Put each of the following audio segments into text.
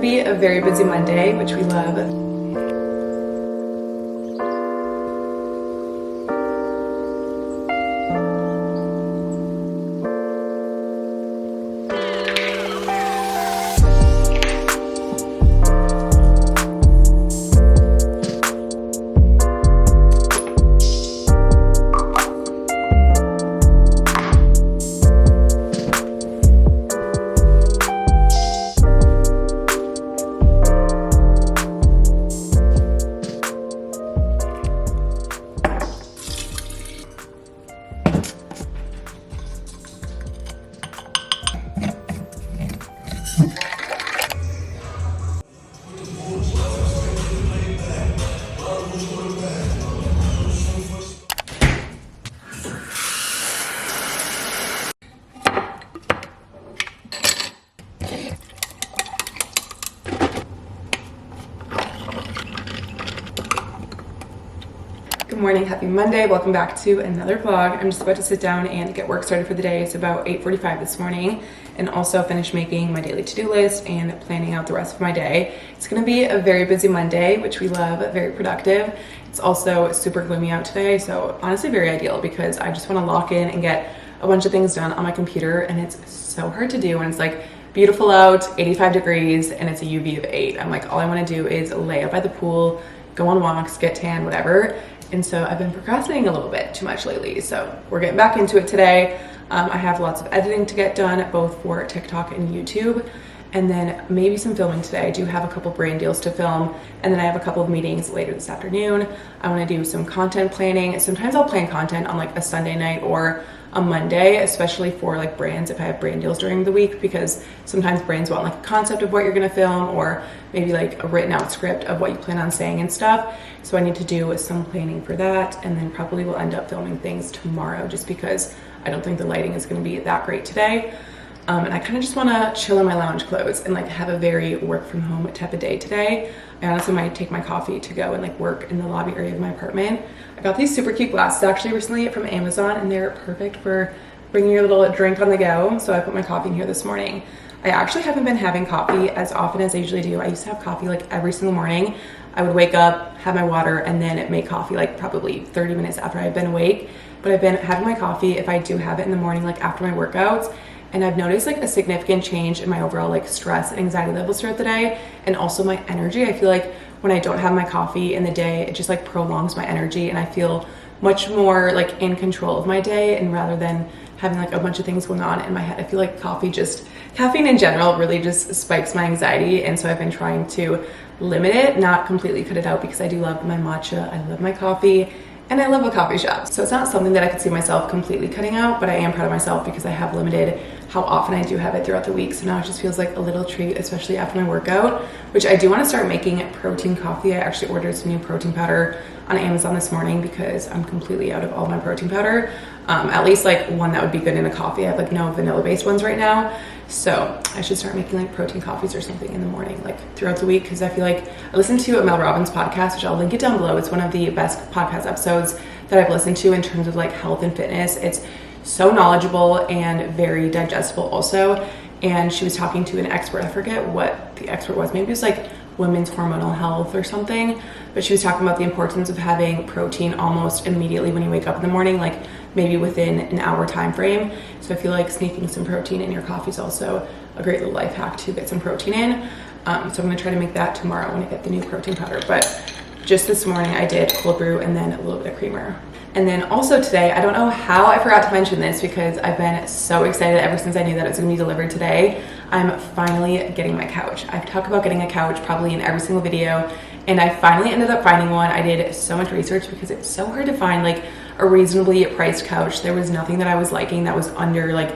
be a very busy Monday, which we love. Good morning, happy Monday. Welcome back to another vlog. I'm just about to sit down and get work started for the day. It's about 8:45 this morning, and also finish making my daily to-do list and planning out the rest of my day. It's gonna be a very busy Monday, which we love, very productive. It's also super gloomy out today, so honestly very ideal because I just wanna lock in and get a bunch of things done on my computer, and it's so hard to do when it's like beautiful out, 85 degrees, and it's a UV of 8. I'm like, all I wanna do is lay out by the pool, go on walks, get tan, whatever. And so I've been procrastinating a little bit too much lately. So we're getting back into it today. I have lots of editing to get done, both for TikTok and YouTube, and then maybe some filming today. I do have a couple brand deals to film, and then I have a couple of meetings later this afternoon. I want to do some content planning. Sometimes I'll plan content on like a Sunday night or a Monday, especially for like brands if I have brand deals during the week, because sometimes brands want like a concept of what you're gonna film, or maybe like a written out script of what you plan on saying and stuff. So I need to do some planning for that, and then probably will end up filming things tomorrow just because I don't think the lighting is gonna be that great today. And I kind of just want to chill in my lounge clothes and like have a very work from home type of day today. I honestly might take my coffee to go and like work in the lobby area of my apartment. I got these super cute glasses actually recently from Amazon, and they're perfect for bringing your little drink on the go. So I put my coffee in here this morning. I actually haven't been having coffee as often as I usually do. I used to have coffee like every single morning. I would wake up, have my water, and then make coffee like probably 30 minutes after I've been awake. But I've been having my coffee if I do have it in the morning, like after my workouts. And I've noticed like a significant change in my overall like stress and anxiety levels throughout the day, and also my energy. I feel like when I don't have my coffee in the day, it just like prolongs my energy, and I feel much more like in control of my day, and rather than having like a bunch of things going on in my head. I feel like caffeine in general really just spikes my anxiety, and so I've been trying to limit it, not completely cut it out, because I do love my matcha, I love my coffee, and I love a coffee shop. So it's not something that I could see myself completely cutting out, but I am proud of myself because I have limited how often I do have it throughout the week. So now it just feels like a little treat, especially after my workout, which I do want to start making protein coffee. I actually ordered some new protein powder on Amazon this morning because I'm completely out of all my protein powder. At least like one that would be good in a coffee. I have like no vanilla based ones right now. So I should start making like protein coffees or something in the morning, like throughout the week, because I feel like I listened to a Robbins podcast, which I'll link it down below. It's one of the best podcast episodes that I've listened to in terms of like health and fitness. It's so knowledgeable and very digestible also. And she was talking to an expert. I forget what the expert was. Maybe it was like women's hormonal health or something. But she was talking about the importance of having protein almost immediately when you wake up in the morning, like maybe within an hour time frame. So I feel like sneaking some protein in your coffee is also a great little life hack to get some protein in. So I'm gonna try to make that tomorrow when I get the new protein powder. But just this morning I did cold brew and then a little bit of creamer. And then also today, I don't know how I forgot to mention this because I've been so excited ever since I knew that it was gonna be delivered today. I'm finally getting my couch. I've talked about getting a couch probably in every single video, and I finally ended up finding one. I did so much research because it's so hard to find like a reasonably priced couch. There was nothing that I was liking that was under like,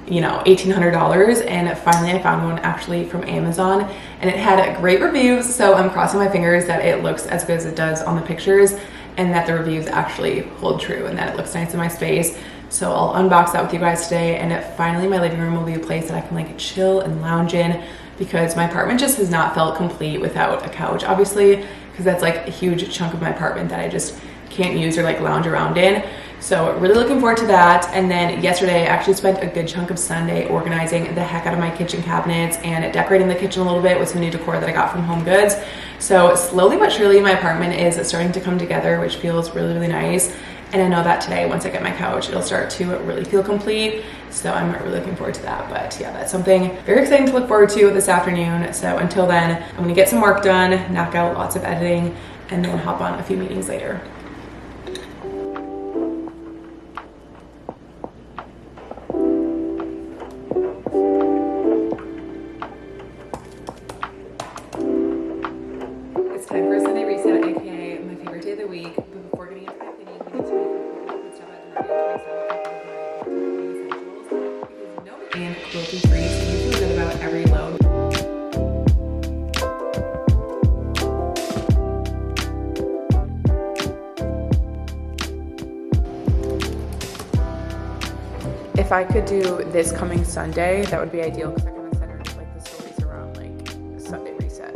you know, $1,800, and finally I found one actually from Amazon, and it had great reviews. So I'm crossing my fingers that it looks as good as it does on the pictures, and that the reviews actually hold true, and that it looks nice in my space. So I'll unbox that with you guys today, and finally my living room will be a place that I can like chill and lounge in, because my apartment just has not felt complete without a couch, obviously, because that's like a huge chunk of my apartment that I just can't use or like lounge around in. So really looking forward to that. And then yesterday I actually spent a good chunk of Sunday organizing the heck out of my kitchen cabinets and decorating the kitchen a little bit with some new decor that I got from Home Goods. So slowly but surely my apartment is starting to come together, which feels really, really nice. And I know that today, once I get my couch, it'll start to really feel complete. So I'm really looking forward to that. But yeah, that's something very exciting to look forward to this afternoon. So until then, I'm gonna get some work done, knock out lots of editing, and then hop on a few meetings later. It's time for a Sunday reset, aka my favorite day of the week. But before getting into my cleaning, we need to make stuff out of essentials and cruelty free, so you feel good about every load. If I could do this coming Sunday, that would be ideal because I kind of center like the stories around like Sunday reset.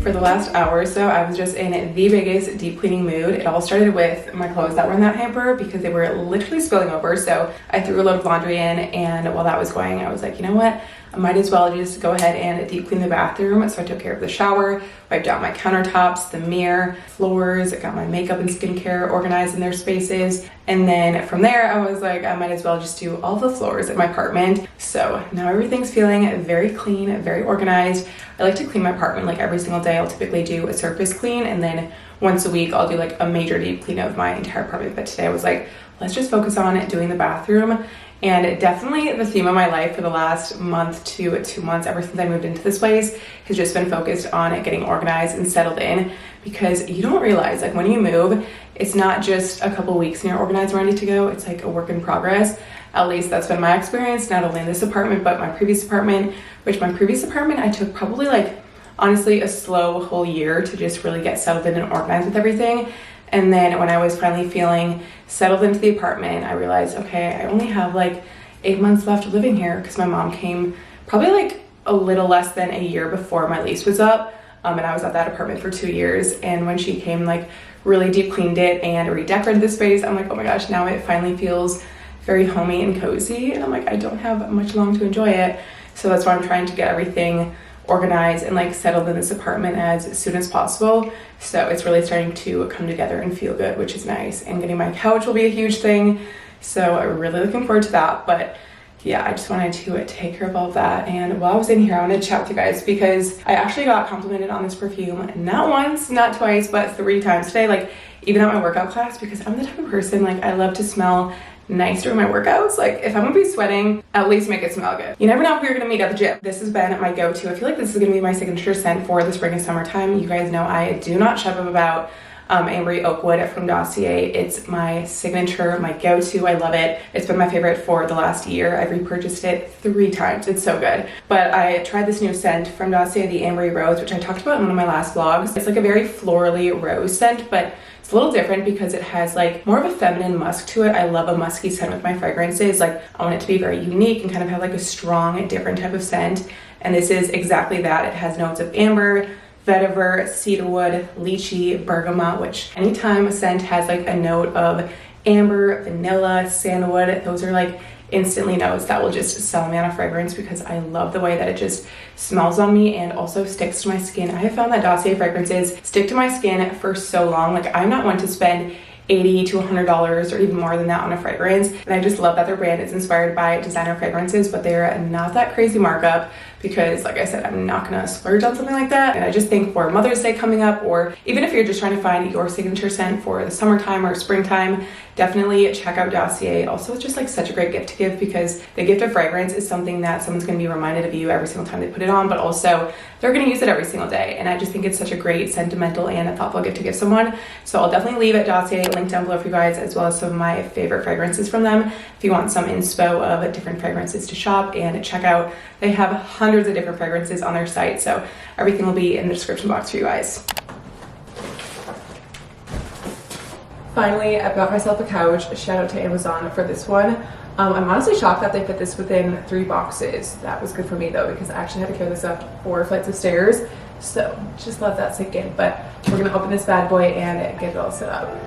For the last hour or so, I was just in the biggest deep cleaning mood. It all started with my clothes that were in that hamper because they were literally spilling over. So I threw a load of laundry in, and while that was going, I was like, you know what? I might as well just go ahead and deep clean the bathroom. So I took care of the shower, wiped out my countertops, the mirror, floors, got my makeup and skincare organized in their spaces. And then from there, I was like, I might as well just do all the floors in my apartment. So now everything's feeling very clean, very organized. I like to clean my apartment like every single day. I'll typically do a surface clean, and then once a week I'll do like a major deep clean of my entire apartment. But today I was like, let's just focus on doing the bathroom. And definitely the theme of my life for the last month to 2 months, ever since I moved into this place, has just been focused on getting organized and settled in, because you don't realize, like, when you move, it's not just a couple weeks and you're organized and ready to go. It's like a work in progress. At least that's been my experience, not only in this apartment, but my previous apartment, I took probably like, honestly, a slow whole year to just really get settled in and organized with everything. And then when I was finally feeling settled into the apartment, I realized, okay, I only have like 8 months left living here, because my mom came probably like a little less than a year before my lease was up. And I was at that apartment for 2 years. And when she came, like, really deep cleaned it and redecorated the space, I'm like, oh my gosh, now it finally feels very homey and cozy. And I'm like, I don't have much long to enjoy it. So that's why I'm trying to get everything organized and like settled in this apartment as soon as possible. So it's really starting to come together and feel good, which is nice. And getting my couch will be a huge thing. So I'm really looking forward to that. But yeah, I just wanted to take care of all of that. And while I was in here, I wanted to chat with you guys because I actually got complimented on this perfume, not once, not twice, but 3 times today, like even at my workout class, because I'm the type of person, like, I love to smell nice during my workouts. Like, if I'm gonna be sweating, at least make it smell good. You never know who you're gonna meet at the gym. This has been my go-to. I feel like this is gonna be my signature scent for the spring and summertime. You guys know I do not shut up about Ambery Oakwood from Dossier. It's my signature, my go-to. I love it. It's been my favorite for the last year. I've repurchased it 3 times. It's so good. But I tried this new scent from Dossier, the Ambery Rose, which I talked about in one of my last vlogs. It's like a very florally rose scent, but it's a little different because it has like more of a feminine musk to it. I love a musky scent with my fragrances. Like, I want it to be very unique and kind of have like a strong, different type of scent. And this is exactly that. It has notes of amber, vetiver, cedarwood, lychee, bergamot, which anytime a scent has like a note of amber, vanilla, sandalwood, those are like instantly notes that will just sell me on a fragrance, because I love the way that it just smells on me and also sticks to my skin. I have found that Dossier fragrances stick to my skin for so long. Like, I'm not one to spend $80 to $100 or even more than that on a fragrance. And I just love that their brand is inspired by designer fragrances, but they're not that crazy markup, because like I said, I'm not gonna splurge on something like that. And I just think for Mother's Day coming up, or even if you're just trying to find your signature scent for the summertime or springtime, definitely check out Dossier. Also, it's just like such a great gift to give because the gift of fragrance is something that someone's gonna be reminded of you every single time they put it on, but also they're gonna use it every single day. And I just think it's such a great sentimental and a thoughtful gift to give someone. So I'll definitely leave at Dossier a link down below for you guys, as well as some of my favorite fragrances from them if you want some inspo of different fragrances to shop and check out. They have hundreds of different fragrances on their site, so everything will be in the description box for you guys. Finally, I bought myself a couch. Shout out to Amazon for this one. I'm honestly shocked that they fit this within 3 boxes. That was good for me though, because I actually had to carry this up 4 flights of stairs. So just let that sink in. But we're gonna open this bad boy and get it all set up.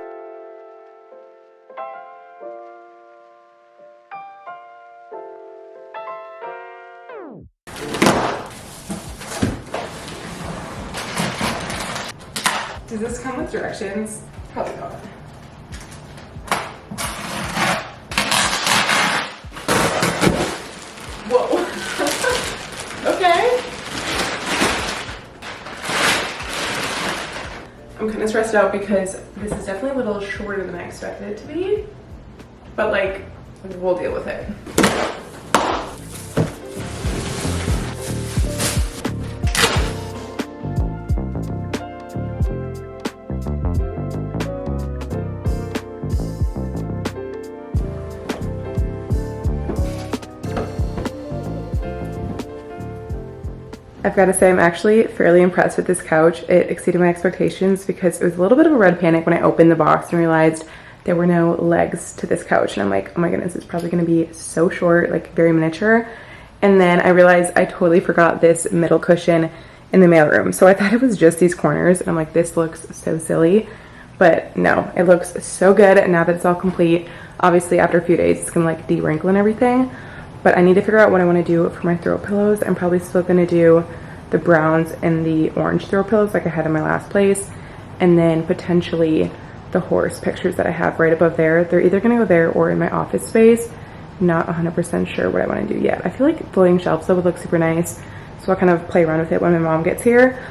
Does this come with directions? Probably not. Whoa. Okay. I'm kind of stressed out because this is definitely a little shorter than I expected it to be, but like, we'll deal with it. I've got to say, I'm actually fairly impressed with this couch. It exceeded my expectations because it was a little bit of a red panic when I opened the box and realized there were no legs to this couch. And I'm like, oh my goodness, it's probably going to be so short, like very miniature. And then I realized I totally forgot this middle cushion in the mailroom. So I thought it was just these corners. And I'm like, this looks so silly. But no, it looks so good now that it's all complete. Obviously, after a few days, it's going to like de-wrinkle and everything. But I need to figure out what I want to do for my throw pillows. I'm probably still going to do the browns and the orange throw pillows like I had in my last place. And then potentially the horse pictures that I have right above there. They're either going to go there or in my office space. Not 100% sure what I want to do yet. I feel like floating shelves though would look super nice. So I'll kind of play around with it when my mom gets here.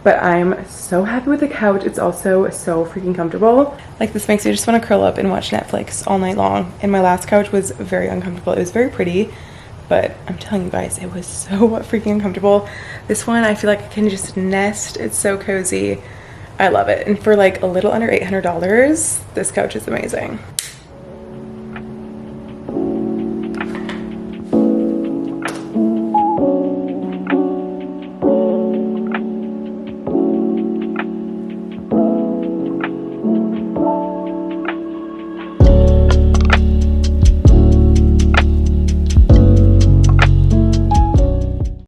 But I'm so happy with the couch. It's also so freaking comfortable. Like, this makes me just want to curl up and watch Netflix all night long. And my last couch was very uncomfortable. It was very pretty, but I'm telling you guys, it was so freaking uncomfortable. This one, I feel like I can just nest. It's so cozy. I love it. And for like a little under $800, this couch is amazing.